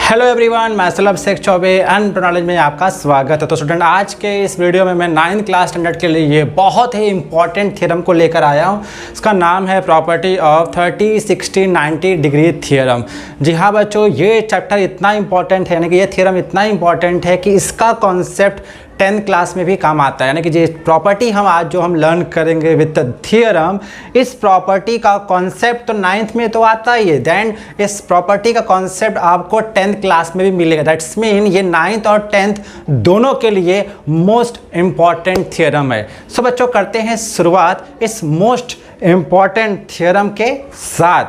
Hello everyone, मैं सलब Sheikh Choubey and knowledge में आपका स्वागत है। तो स्टूडेंट, आज के इस वीडियो में मैं 9th क्लास स्टैंडर्ड के लिए ये बहुत ही इंपॉर्टेंट थ्योरम को लेकर आया हूँ। इसका नाम है प्रॉपर्टी ऑफ 30, 60, 90 डिग्री थ्योरम। जी हाँ बच्चों, ये चैप्टर इतना इंपॉर्टेंट है, यानी कि ये थ्योरम इतना इंपॉर्टेंट है कि इसका कॉन्सेप्ट 10th क्लास में भी काम आता है। यानी कि ये प्रॉपर्टी हम लर्न करेंगे विद थ्योरम, इस प्रॉपर्टी का कॉन्सेप्ट तो 9th में तो आता ही है, देन इस प्रॉपर्टी का कॉन्सेप्ट आपको 10th क्लास में भी मिलेगा। दैट्स मीन ये 9th और 10th दोनों के लिए मोस्ट इम्पॉर्टेंट थ्योरम है। सो बच्चों, करते हैं शुरुआत इस मोस्ट इम्पॉर्टेंट थ्योरम के साथ।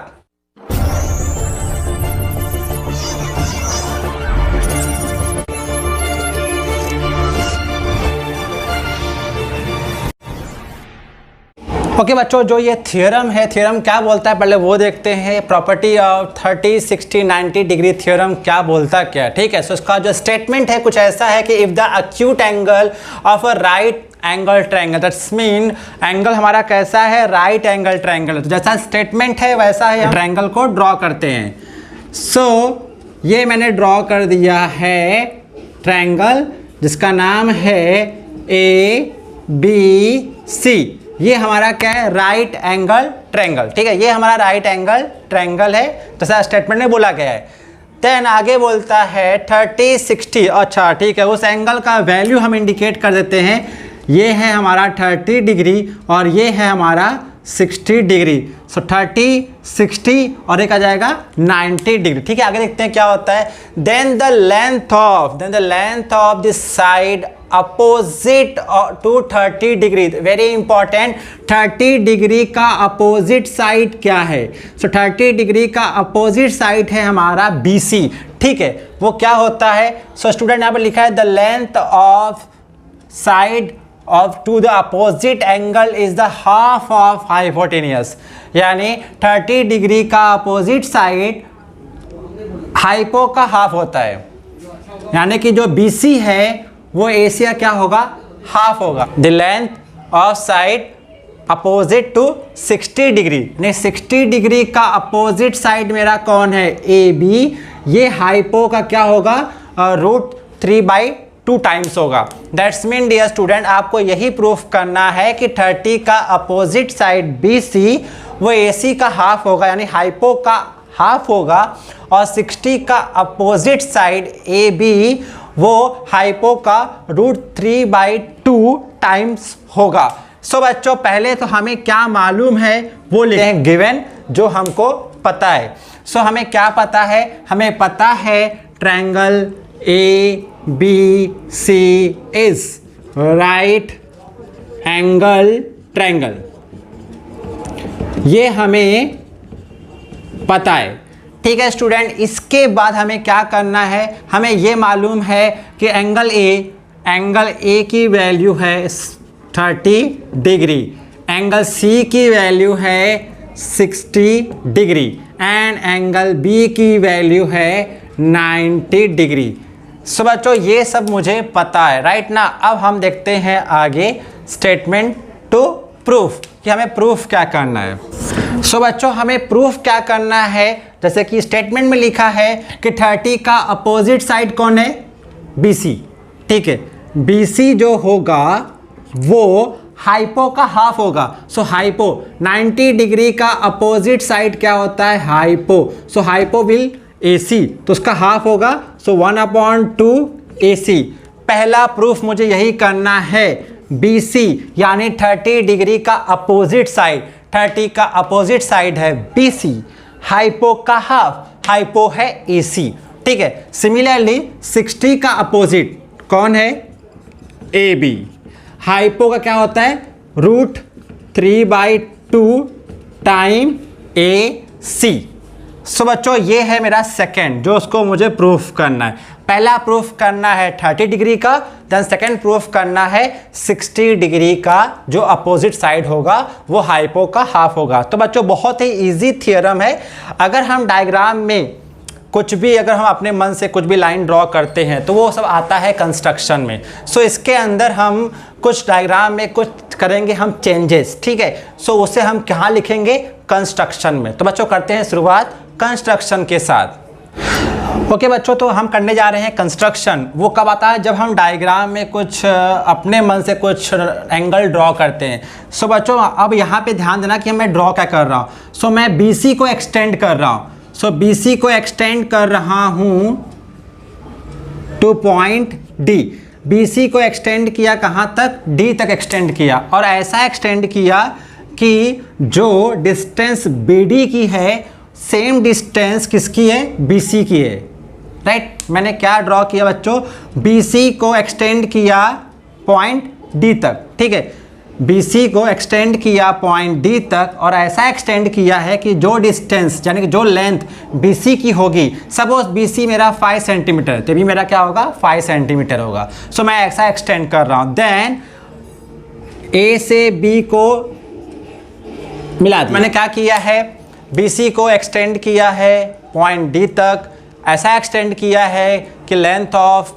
ओके बच्चों, जो ये थ्योरम है, थ्योरम क्या बोलता है पहले वो देखते हैं। प्रॉपर्टी ऑफ 30, 60, 90 डिग्री थ्योरम क्या बोलता क्या, ठीक है। सो इसका जो स्टेटमेंट है कुछ ऐसा है कि if the acute angle of a right angle triangle, that's mean angle हमारा कैसा है, राइट एंगल ट्रायंगल। तो जैसा स्टेटमेंट है वैसा ही हम ट्रायंगल को ड्रॉ करते हैं। सो ये मैंने ड्रॉ कर दिया है ट्रायंगल जिसका नाम है ABC। ये हमारा क्या है, राइट एंगल ट्रायंगल, ठीक है। ये हमारा राइट एंगल ट्रायंगल है, जैसा स्टेटमेंट में बोला गया है। देन आगे बोलता है 30, 60। अच्छा ठीक है, उस एंगल का वैल्यू हम इंडिकेट कर देते हैं। ये है हमारा 30 डिग्री और ये है हमारा 60 डिग्री। सो 30, 60 और एक आ जाएगा 90 डिग्री, ठीक है। आगे देखते हैं क्या होता है। Then the length of this side opposite to 30 degree, very important. 30 degree का अपोजिट साइड क्या है? सो 30 डिग्री का अपोजिट साइड है हमारा BC, ठीक है। वो क्या होता है? सो स्टूडेंट यहाँ पर लिखा है the length of side of to the opposite angle is the half of hypotenuse, यानी 30 डिग्री का अपोजिट साइड हाइपो का हाफ होता है, यानी कि जो BC है वो एशिया क्या होगा, हाफ होगा। The length of side opposite to 60 degree, नहीं 60 डिग्री का अपोजिट साइड मेरा कौन है, AB। ये हाइपो का क्या होगा, √3/2 टाइम्स होगा। दैट्स मीन डियर स्टूडेंट, आपको यही प्रूफ करना है कि 30 का अपोजिट साइड BC वो AC का हाफ होगा, यानी हाइपो का हाफ होगा, और 60 का अपोजिट साइड AB वो हाइपो का √3/2 टाइम्स होगा। सो बच्चों, पहले तो हमें क्या मालूम है वो लिखते हैं गिवन, जो हमको पता है। सो हमें क्या पता है, हमें पता है triangle ABC is right angle triangle, ये हमें पता है, ठीक है स्टूडेंट। इसके बाद हमें क्या करना है, हमें ये मालूम है कि एंगल A की वैल्यू है 30 डिग्री, एंगल C की वैल्यू है 60 डिग्री एंड एंगल B की वैल्यू है 90 डिग्री। सो बच्चों, ये सब मुझे पता है, राइट ना। अब हम देखते हैं आगे स्टेटमेंट टू प्रूफ, कि हमें प्रूफ क्या करना है। सो बच्चों, हमें प्रूफ क्या करना है, जैसे कि स्टेटमेंट में लिखा है कि 30 का अपोजिट साइड कौन है, BC, ठीक है। BC जो होगा वो हाइपो का हाफ होगा। सो हाइपो 90 डिग्री का अपोजिट साइड क्या होता है, hypo. So hypo will AC, तो उसका हाफ होगा। सो 1/2 AC। पहला प्रूफ मुझे यही करना है, BC यानी 30 डिग्री का अपोजिट साइड, 30 का अपोजिट साइड है BC, हाइपो का हाफ, हाइपो है AC, ठीक है। सिमिलरली 60 का अपोजिट कौन है, AB, हाइपो का क्या होता है, √3/2 टाइम AC। सो बच्चों, ये है मेरा सेकेंड, जो उसको मुझे प्रूफ करना है। पहला प्रूफ करना है 30 डिग्री का, देन सेकेंड प्रूफ करना है 60 डिग्री का, जो अपोजिट साइड होगा वो हाइपो का हाफ होगा। तो बच्चों, बहुत ही इजी थ्योरम है। अगर हम डायग्राम में कुछ भी, अगर हम अपने मन से कुछ भी लाइन ड्रॉ करते हैं तो वो सब आता है कंस्ट्रक्शन में। सो इसके अंदर हम कुछ डायग्राम में कुछ करेंगे हम चेंजेस, ठीक है। सो उसे हम कहाँ लिखेंगे, कंस्ट्रक्शन में। तो बच्चों, करते हैं शुरुआत कंस्ट्रक्शन के साथ। ओके बच्चों, तो हम करने जा रहे हैं कंस्ट्रक्शन। वो कब आता है? जब हम डायग्राम में कुछ अपने मन से कुछ एंगल ड्रॉ करते हैं। सो बच्चों अब यहाँ पे ध्यान देना कि मैं ड्रॉ क्या कर रहा हूँ। सो मैं BC को एक्सटेंड कर रहा हूँ। सो BC को एक्सटेंड कर रहा हूँ टू पॉइंट D। BC को एक्सटेंड किया कहाँ तक? D तक एक्सटेंड किया, और ऐसा एक्सटेंड किया कि जो डिस्टेंस BD की है सेम डिस्टेंस किसकी है? BC की है। राइट, मैंने क्या ड्रॉ किया बच्चों? BC को एक्सटेंड किया पॉइंट D तक। ठीक है, BC को एक्सटेंड किया पॉइंट D तक, और ऐसा एक्सटेंड किया है कि जो डिस्टेंस यानी कि जो लेंथ BC की होगी, सपोज BC मेरा 5 सेंटीमीटर, तो भी मेरा क्या होगा? 5 सेंटीमीटर होगा। सो मैं ऐसा एक्सटेंड कर रहा हूँ। देन A से B को मिला दिया। मैंने क्या किया है? BC को एक्सटेंड किया है पॉइंट D तक, ऐसा एक्सटेंड किया है कि length of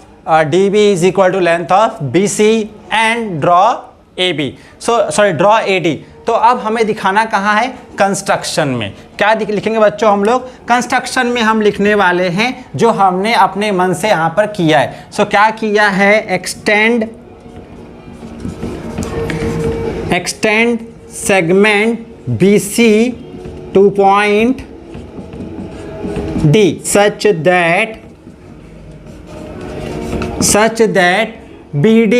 DB is equal to length of BC and draw AB, draw AD। तो अब हमें दिखाना कहाँ है? कंस्ट्रक्शन में। क्या लिखेंगे बच्चों हम लोग? कंस्ट्रक्शन में हम लिखने वाले हैं जो हमने अपने मन से यहाँ पर किया है। सो क्या किया है? Extend segment BC to point D such that BD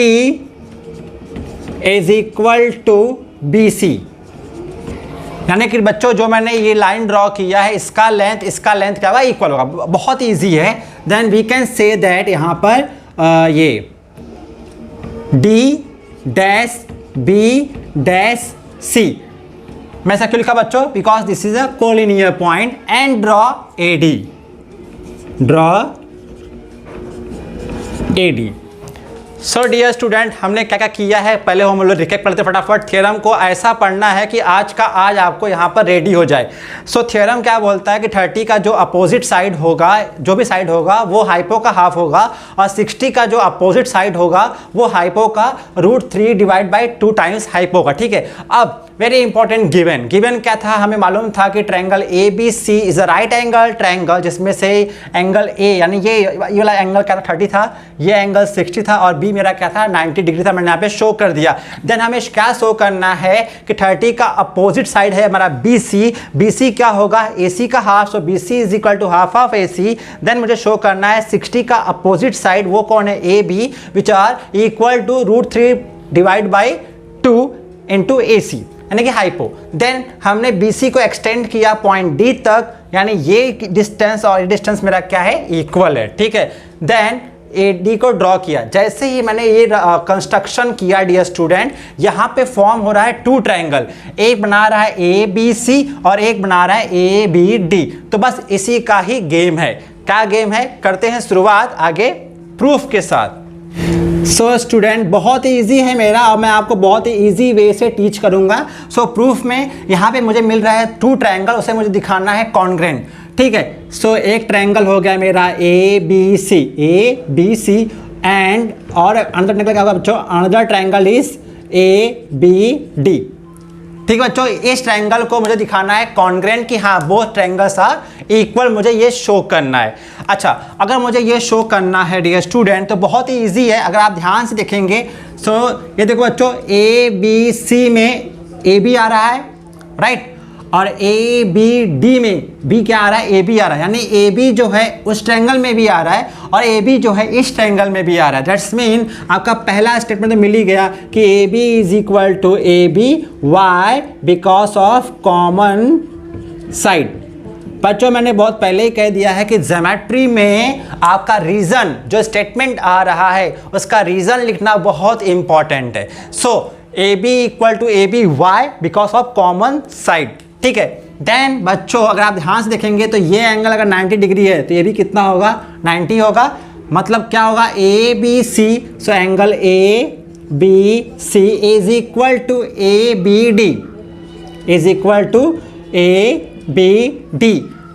is equal to BC। यानी कि बच्चों जो मैंने ये लाइन ड्रॉ किया है इसका लेंथ क्या होगा? इक्वल होगा। बहुत इजी है। Then we can say that यहाँ पर ये D dash B dash C। मैं ऐसा क्यों लिखा बच्चों? Because this is a collinear point and draw AD। So dear student, हमने क्या क्या किया है पहले हम लोग रिकैप करते फटाफट। थ्योरम को ऐसा पढ़ना है कि आज आपको यहाँ पर रेडी हो जाए। सो थ्योरम क्या बोलता है कि 30 का जो अपोजिट साइड होगा, जो भी साइड होगा वो हाइपो का हाफ होगा, और 60 का जो अपोजिट साइड होगा वो हाइपो का √3 डिवाइड बाई 2 टाइम्स हाइपो का। ठीक है, अब वेरी इंपॉर्टेंट गिवन क्या था? हमें मालूम था कि triangle ABC is a right angle triangle, जिसमें से एंगल A यानी ये वाला एंगल क्या था? 30 था, ये एंगल 60 था, और B मेरा क्या था? 90 डिग्री था। मैंने यहाँ पे शो कर दिया। देन हमें क्या शो करना है कि 30 का अपोजिट साइड है हमारा BC क्या होगा? AC का हाफ। So BC is equal to half of AC। Then मुझे शो करना है 60 का अपोजिट साइड, वो कौन है? AB, which are equal to √3 divide by 2 into AC यानी कि हाइपो। देन हमने BC को एक्सटेंड किया पॉइंट D तक, यानी ये डिस्टेंस और ये डिस्टेंस मेरा क्या है? इक्वल है। ठीक है, देन AD को ड्रॉ किया। जैसे ही मैंने ये कंस्ट्रक्शन किया डियर स्टूडेंट, यहाँ पे फॉर्म हो रहा है 2 ट्रायंगल, एक बना रहा है ABC और एक बना रहा है ABD। तो बस इसी का ही गेम है। क्या गेम है? करते हैं शुरुआत आगे प्रूफ के साथ। सो स्टूडेंट बहुत ही ईजी है मेरा, और मैं आपको बहुत ही ईजी वे से टीच करूंगा। सो प्रूफ में यहाँ पे मुझे मिल रहा है 2 ट्रायंगल, उसे मुझे दिखाना है कॉन्ग्रेंट। ठीक है, सो एक ट्रायंगल हो गया मेरा ABC एंड, और अनदर ट्रायंगल क्या होगा बच्चों? Another triangle is ABD। ठीक है बच्चों, इस ट्रायंगल को मुझे दिखाना है कॉन्ग्रेंट कि हाँ बोथ ट्रायंगल्स आर इक्वल, मुझे ये शो करना है। अच्छा, अगर मुझे ये शो करना है डियर स्टूडेंट तो बहुत ही इजी है। अगर आप ध्यान से देखेंगे, सो ये देखो बच्चों, ABC में AB आ रहा है, राइट, और ABD में B क्या आ रहा है? AB आ रहा है, यानी AB जो है उस ट्रायंगल में भी आ रहा है और AB जो है इस ट्रायंगल में भी आ रहा है। दैट्स मीन आपका पहला स्टेटमेंट तो मिल ही गया कि AB is equal to AB। Why? Because of common side. बच्चों मैंने बहुत पहले ही कह दिया है कि ज्योमेट्री में आपका रीजन, जो स्टेटमेंट आ रहा है उसका रीजन लिखना बहुत इंपॉर्टेंट है। So AB equal to AB, why? Because of common side. ठीक है, देन बच्चों अगर आप ध्यान से देखेंगे तो ये एंगल अगर 90 डिग्री है तो ये भी कितना होगा? 90 होगा। मतलब क्या होगा? ABC, so angle ABC is equal to ABD, is equal to ABD।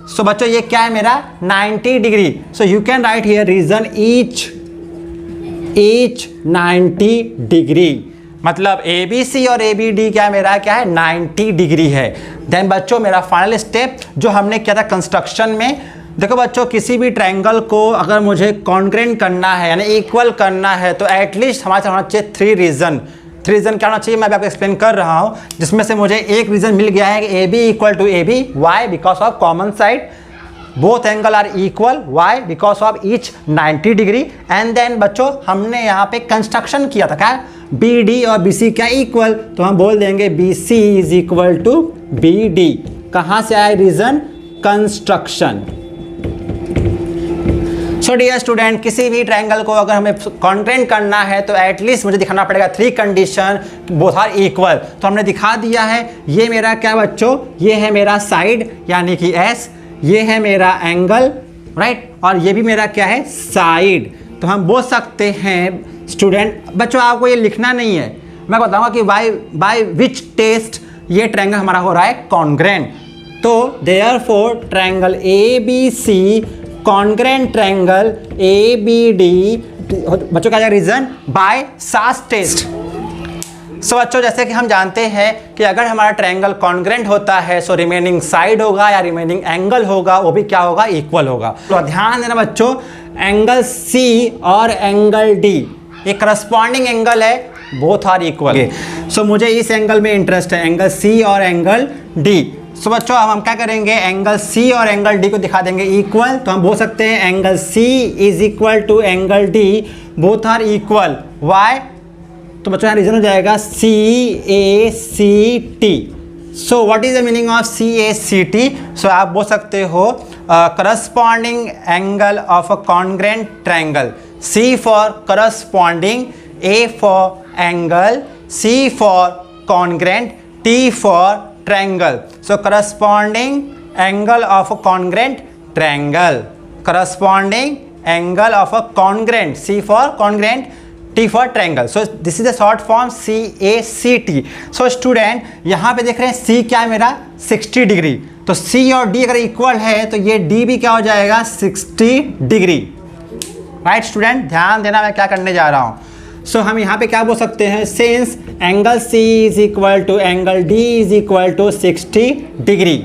So बच्चों ये क्या है मेरा? 90 degree. So you can write here reason each 90 degree. मतलब ABC और ABD क्या मेरा क्या है? 90 डिग्री है। देन बच्चों मेरा फाइनल स्टेप जो हमने किया था कंस्ट्रक्शन में, देखो बच्चों, किसी भी ट्रायंगल को अगर मुझे कॉन्ग्रेंट करना है यानी इक्वल करना है तो एटलीस्ट हमारे होना चाहिए 3 रीजन। 3 रीजन क्या होना चाहिए, मैं आपको एक्सप्लेन कर रहा हूँ, जिसमें से मुझे एक रीजन मिल गया है कि A B equal to A B. Why? Because of common side, both angle are equal. Why? Because of each 90 degree. And then बच्चों हमने यहाँ पे कंस्ट्रक्शन किया था, क्या बी डी और बी सी क्या इक्वल, तो हम बोल देंगे B C is equal to B D. कहाँ से आया reason? Construction. So dear student, किसी भी ट्रायंगल को अगर हमें कॉन्ग्रेंट करना है तो एटलीस्ट मुझे दिखाना पड़ेगा 3 कंडीशन, बोथ आर इक्वल। तो हमने दिखा दिया है, ये मेरा क्या बच्चों, ये है मेरा साइड यानी कि एस, ये है मेरा एंगल, राइट, और ये भी मेरा क्या है, साइड। तो हम बोल सकते हैं स्टूडेंट, बच्चों आपको ये लिखना नहीं है, मैं बताऊंगा कि बाय विच टेस्ट ये ट्रायंगल हमारा हो रहा है कॉन्ग्रेंट। तो therefore triangle A B C congruent triangle A B D, बच्चों क्या reason? By SAS test. So बच्चों जैसे कि हम जानते हैं कि अगर हमारा ट्रायंगल कॉन्ग्रेंट होता है सो रिमेनिंग साइड होगा या रिमेनिंग एंगल होगा वो भी क्या होगा, इक्वल होगा। तो ध्यान देना बच्चों, एंगल सी और एंगल डी एक करस्पॉन्डिंग एंगल है, बोथ आर इक्वल। सो मुझे इस एंगल में इंटरेस्ट है, एंगल सी और एंगल डी। सो बच्चों अब हम क्या करेंगे, एंगल सी और एंगल डी को दिखा देंगे इक्वल। तो हम बोल सकते हैं angle C is equal to angle D, both are equal. Why? तो बच्चों यहाँ रीजन हो जाएगा C A C T. So what is the meaning of C A C T? So आप बोल सकते हो corresponding angle of a congruent triangle. C for corresponding, A for angle, C for congruent, T for triangle. So corresponding angle of a congruent triangle. Corresponding angle of a congruent. C for congruent, T for triangle. So this is the short form CACT. So student यहाँ पे देख रहे हैं C क्या है मेरा 60 degree, तो C और D अगर इक्वल है तो ये D भी क्या हो जाएगा 60 डिग्री। राइट स्टूडेंट, ध्यान देना मैं क्या करने जा रहा हूँ। सो हम यहाँ पे क्या बोल सकते हैं, since angle C is equal to angle D is equal to 60 degree,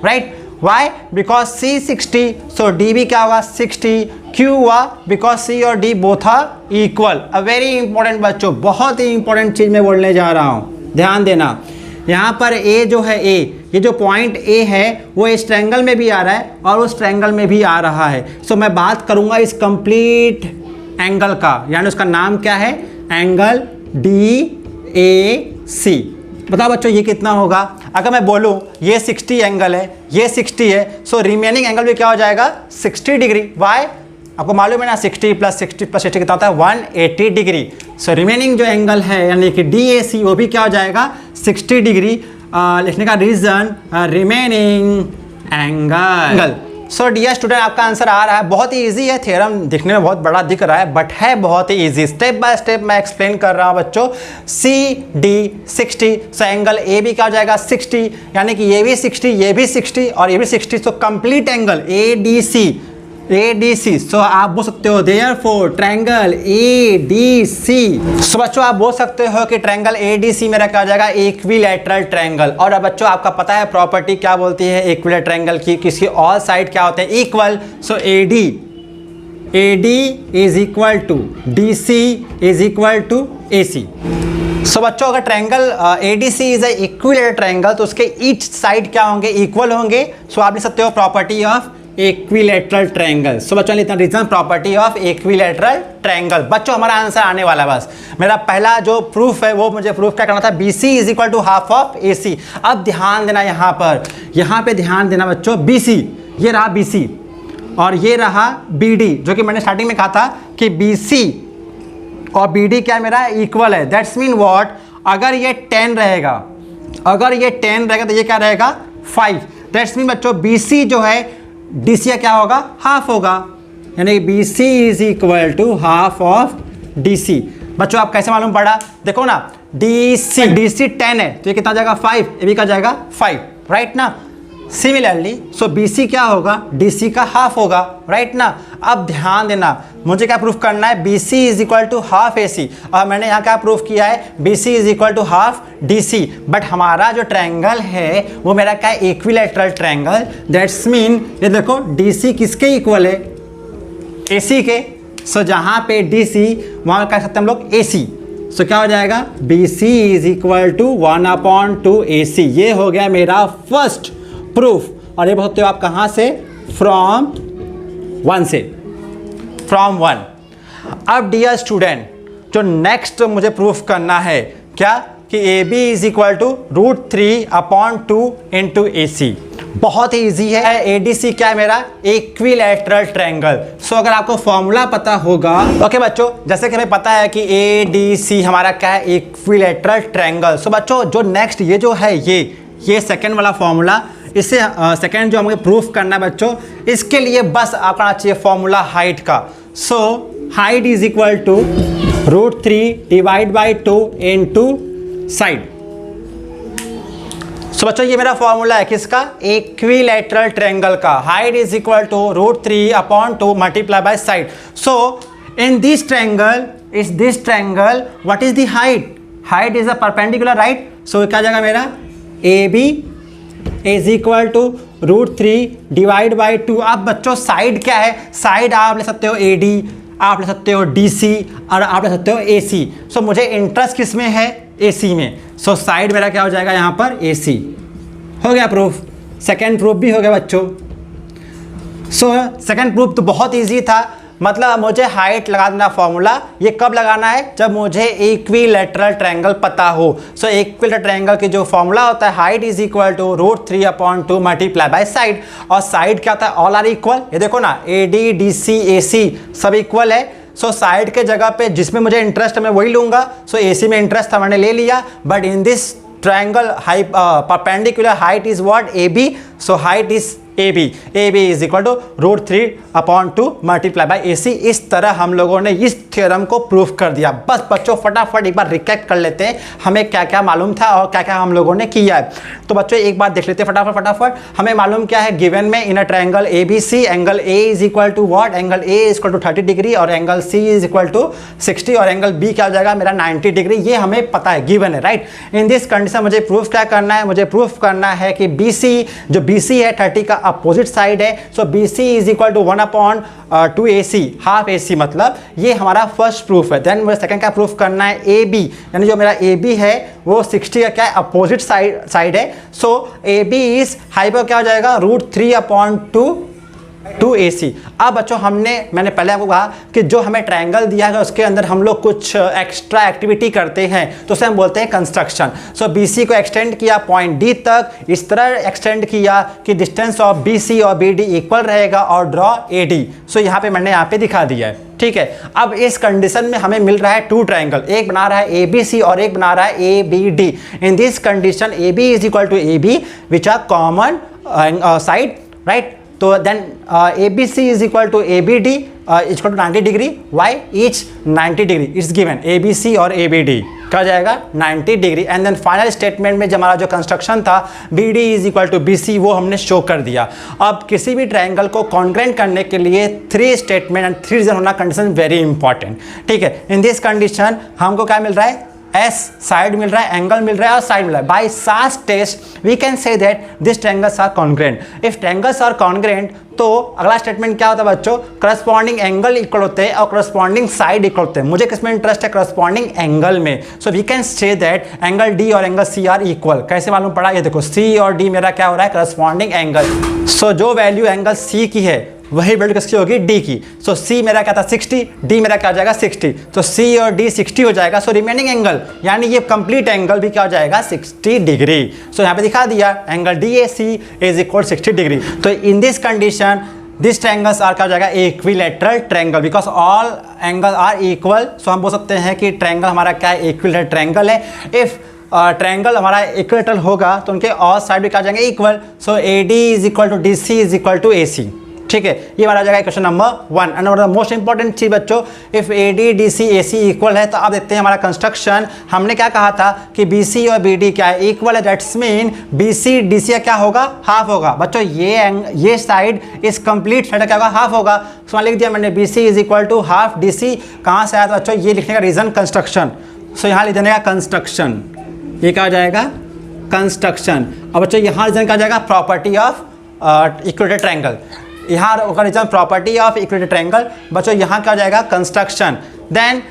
right. Why? Because C 60, so D भी क्या हुआ 60। क्यों हुआ? बिकॉज C और D both are equal. A very important बच्चों, बहुत ही इंपॉर्टेंट चीज़ मैं बोलने जा रहा हूँ, ध्यान देना। यहाँ पर A जो है A, ये जो पॉइंट A है वो इस ट्रायंगल में भी आ रहा है और उस ट्रायंगल में भी आ रहा है। सो मैं बात करूँगा इस कंप्लीट एंगल का, यानी उसका नाम क्या है, एंगल DAC। बताओ बच्चों ये कितना होगा? अगर मैं बोलूँ ये 60 एंगल है, ये 60 है, सो रिमेनिंग एंगल भी क्या हो जाएगा 60 डिग्री। वाई? आपको मालूम है ना 60 प्लस 60 प्लस 60 कितना होता है 180 डिग्री। सो रिमेनिंग जो एंगल है यानी कि DAC वो भी क्या हो जाएगा 60 डिग्री। लिखने का reason remaining angle. So dear student आपका आंसर आ रहा है, बहुत ही इजी है, थ्योरम दिखने में बहुत बड़ा दिख रहा है बट है बहुत ही इजी। स्टेप बाय स्टेप मैं एक्सप्लेन कर रहा हूँ बच्चों। CD 60, सो एंगल ए भी क्या हो जाएगा 60, यानी कि ये भी 60, ये भी 60 और ये भी 60, सो कंप्लीट एंगल ADC। सो आप बोल सकते हो देयरफॉर ट्रायंगल ADC। सो बच्चों आप बोल सकते हो कि ट्रायंगल ADC मेरा क्या हो जाएगा इक्विलैटरल ट्रायंगल। और अब बच्चों आपका पता है प्रॉपर्टी क्या बोलती है इक्विलैटरल ट्रायंगल की, किसकी ऑल साइड क्या होते हैं equal. So AD is equal to DC is equal to AC। So बच्चों अगर triangle ADC is a equilateral triangle तो उसके ईच साइड क्या होंगे, इक्वल होंगे। सो आप लिख सकते हो property of equilateral triangle. So बच्चों इतना reason property of equilateral triangle. बच्चों हमारा आंसर आने वाला है, बस मेरा पहला जो प्रूफ है वो मुझे प्रूफ क्या करना था, BC is equal to half of AC। अब ध्यान देना यहाँ पे ध्यान देना बच्चों, BC ये रहा BC और ये रहा BD, जो कि मैंने स्टार्टिंग में कहा था कि BC और BD क्या मेरा इक्वल है। दैट्स मीन व्हाट, अगर ये 10 रहेगा तो ये क्या रहेगा 5। दैट्स मीन बच्चों BC जो है DC क्या होगा, हाफ होगा, यानी BC is equal to half of DC। बच्चों आप कैसे मालूम पड़ा, देखो ना DC 10 है तो ये कितना जाएगा 5, ये भी क्या जाएगा 5, राइट ना। सिमिलरली सो BC क्या होगा, DC का हाफ होगा, राइट ना। अब ध्यान देना मुझे क्या प्रूफ करना है, B C is equal to half A C, और मैंने यहाँ क्या प्रूफ किया है, B C is equal to half D C. But हमारा जो ट्रायंगल है वो मेरा क्या है, इक्विलैटरल ट्रायंगल। दैट्स मीन ये देखो डी सी किसके इक्वल है, ए सी के। सो जहाँ पे डी सी वहाँ कह सकते हैं हम लोग ए सी। सो क्या हो जाएगा, B C is equal to 1/2 A C. ये हो गया मेरा फर्स्ट प्रूफ। और ये बोलते हो आप कहाँ से, फ्रॉम 1 से, फ्रॉम 1। अब डियर स्टूडेंट, जो नेक्स्ट मुझे प्रूफ करना है क्या, कि A B is equal to √3/2 into A C. बहुत ही ईजी है। ए डी सी क्या है मेरा, इक्विलैटरल ट्रायंगल। सो अगर आपको फॉर्मूला पता होगा, ओके बच्चों, जैसे कि हमें पता है कि ए डी सी हमारा क्या है, इक्विलैटरल ट्रायंगल। सो बच्चों जो नेक्स्ट ये जो है, ये सेकेंड वाला फॉर्मूला, इससे सेकेंड जो हमें प्रूफ करना है बच्चों, इसके लिए बस आपका चाहिए फॉर्मूला हाइट का। So height is equal to √3/2 into side. So बच्चों ये मेरा फॉर्मूला है किसका, इक्विलैटरल ट्रायंगल का। Height is equal to √3/2 multiply by side. So in this triangle what is the height, height is a perpendicular, right. So क्या जाएगा मेरा, A B is equal to √3/2। अब बच्चों साइड क्या है, साइड आप ले सकते हो ए डी, आप ले सकते हो डी सी, और आप ले सकते हो ए सी। सो मुझे इंटरेस्ट किस में है, ए सी में। सो साइड मेरा क्या हो जाएगा यहाँ पर, ए सी। हो गया प्रूफ, सेकेंड प्रूफ भी हो गया बच्चों। सो सेकेंड प्रूफ तो बहुत ईजी था, मतलब मुझे हाइट लगा देना फॉर्मूला। ये कब लगाना है, जब मुझे इक्विलैटरल ट्रायंगल पता हो। सो इक्विलैटरल ट्रायंगल की जो फॉर्मूला होता है, height is equal to √3/2 multiply by side. और साइड क्या होता है, ऑल आर इक्वल। ये देखो ना, A D D C A सी सब इक्वल है। सो साइड के जगह पे जिसमें मुझे इंटरेस्ट है मैं वही लूंगा। सो ए सी में इंटरेस्ट था मैंने ले लिया, but in this triangle perpendicular height is what, A B. So height is A B is equal to √3/2 multiply by A C. इस तरह हम लोगों ने इस थ्योरम को प्रूफ कर दिया। बस बच्चों फटाफट एक बार रिकैप कर लेते हैं हमें क्या क्या मालूम था और क्या क्या हम लोगों ने किया है। तो बच्चों एक बात देख लेते हैं फटाफट। हमें मालूम क्या है, गिवन में in a triangle A B C, angle A is equal to what, angle A is equal to 30 degree और angle C is equal to 60 और एंगल बी क्या हो जाएगा मेरा 90 डिग्री। ये हमें पता है, गिवन है, राइट। इन दिस कंडीशन मुझे प्रूफ क्या करना है, मुझे प्रूफ करना है कि बी सी, जो बी सी है 30 का अपोजिट साइड है। So B C is equal to 1/2 A C, half A C, मतलब ये हमारा फर्स्ट प्रूफ है। देन मुझे सेकंड का प्रूफ करना है ए बी, यानी जो मेरा ए बी है वो 60 का क्या है, अपोजिट साइड है। सो ए बी इज हाइपर क्या हो जाएगा, √3/2 ए सी। अब बच्चों मैंने पहले आपको कहा कि जो हमें ट्रायंगल दिया है उसके अंदर हम लोग कुछ एक्स्ट्रा एक्टिविटी करते हैं, तो उसे हम बोलते हैं कंस्ट्रक्शन। सो बी सी को एक्सटेंड किया पॉइंट डी तक, इस तरह एक्सटेंड किया कि डिस्टेंस ऑफ बी सी और बी डी इक्वल रहेगा और ड्रॉ ए डी। सो यहाँ पे मैंने यहाँ पे दिखा दिया है, ठीक है। अब इस कंडीशन में हमें मिल रहा है 2 ट्रायंगल, एक बना रहा है ए बी सी और एक बना रहा है A B D. In this condition A B is equal to A B which are common side, right. तो then A B C is equal to A B D equal to 90 degree, why each 90 degree, it's given A B C और A B D क्या जाएगा 90 degree. And then final statement में जो हमारा जो construction था B D is equal to B C, वो हमने शो कर दिया। अब किसी भी ट्रायंगल को कॉन्ग्रुएंट करने के लिए 3 स्टेटमेंट एंड 3 रीजन होना कंडीशन वेरी इंपॉर्टेंट, ठीक है। इन दिस कंडीशन हमको क्या मिल रहा है, एस साइड मिल रहा है, एंगल मिल रहा है और साइड मिल रहा है। By SAS test we can say that this triangles are congruent. If triangles are congruent तो अगला स्टेटमेंट क्या होता है बच्चों, करस्पॉन्डिंग एंगल इक्वल होते हैं और करस्पॉन्डिंग साइड इक्वल होते हैं। मुझे किसमें इंटरेस्ट है, करस्पॉन्डिंग एंगल में। So we can say that angle D और एंगल सी आर इक्वल। कैसे मालूम पड़ा, ये देखो सी और डी मेरा क्या हो रहा है, करस्पॉन्डिंग एंगल। सो जो वैल्यू एंगल सी की है वही वैल्यू किसकी होगी, डी की। सो सी मेरा क्या था 60, डी मेरा क्या हो जाएगा 60। तो सी और डी 60 हो जाएगा। सो रिमेनिंग एंगल यानी ये कंप्लीट एंगल भी क्या हो जाएगा 60 डिग्री। सो यहाँ पे दिखा दिया angle D A C is equal 60 degree. तो in this condition this triangles are क्या हो जाएगा, equilateral triangle, because all angle are equal. So हम बोल सकते हैं कि ट्रायंगल हमारा क्या है, इक्विलैटरल ट्रायंगल है। इफ ट्रायंगल हमारा इक्विलैटरल होगा तो उनके ऑल साइड भी क्या जाएंगे, equal. So A D is equal to D C is equal to A C, ठीक है, ये हमारा जाएगा question number 1। And most important चीज बच्चों, if AD DC AC equal है तो आप देखते हैं हमारा कंस्ट्रक्शन, हमने क्या कहा था कि BC और BD क्या है, इक्वल है, दैट्स मीन BC DC का क्या होगा, हाफ होगा। बच्चों ये साइड इस कंप्लीट साइड का क्या होगा, हाफ होगा। सो लिख दिया मैंने BC is equal to half DC। कहाँ से आया था बच्चों, ये लिखने का रीजन कंस्ट्रक्शन। सो यहाँ लिख देने का कंस्ट्रक्शन, ये क्या हो जाएगा, कंस्ट्रक्शन। अब बच्चों यहाँ रीजन क्या जाएगा, प्रॉपर्टी ऑफ इक्विलेटरल ट्रायंगल। यहाँ होगा reason property of equilateral triangle. बच्चों यहाँ क्या हो जाएगा, कंस्ट्रक्शन। देन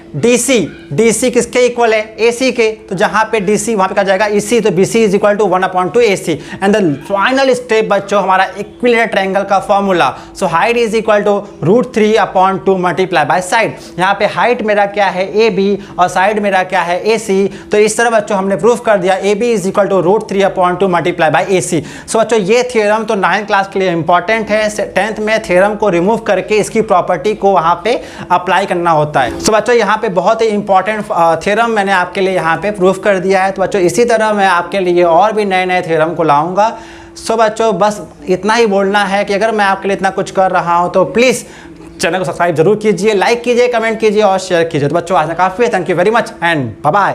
DC किसके इक्वल है, AC के, तो जहाँ पे DC वहाँ पे क्या जाएगा, EC, तो BC is equal to 1/2 AC। And the final step बच्चों हमारा इक्विलेटरल ट्रायंगल का formula. So height is equal to √3/2 multiply by side. यहाँ पे हाइट मेरा क्या है, AB, और साइड मेरा क्या है, AC। तो इस तरह बच्चों हमने प्रूफ कर दिया AB is equal to √3/2 multiply by AC। So बच्चों ये थ्योरम तो 9th क्लास के लिए इंपॉर्टेंट है। 10th में थ्योरम को रिमूव करके इसकी प्रॉपर्टी को वहाँ पे अप्लाई करना होता है। तो बच्चों यहाँ पे बहुत ही इंपॉर्टेंट थ्योरम मैंने आपके लिए यहाँ पे प्रूफ कर दिया है। तो बच्चों इसी तरह मैं आपके लिए और भी नए नए थ्योरम को लाऊंगा। सो बच्चों बस इतना ही बोलना है कि अगर मैं आपके लिए इतना कुछ कर रहा हूँ तो प्लीज़ चैनल को सब्सक्राइब जरूर कीजिए, लाइक कीजिए, कमेंट कीजिए और शेयर कीजिए। तो बच्चों आज काफ़ी है। Thank you very much and bye bye.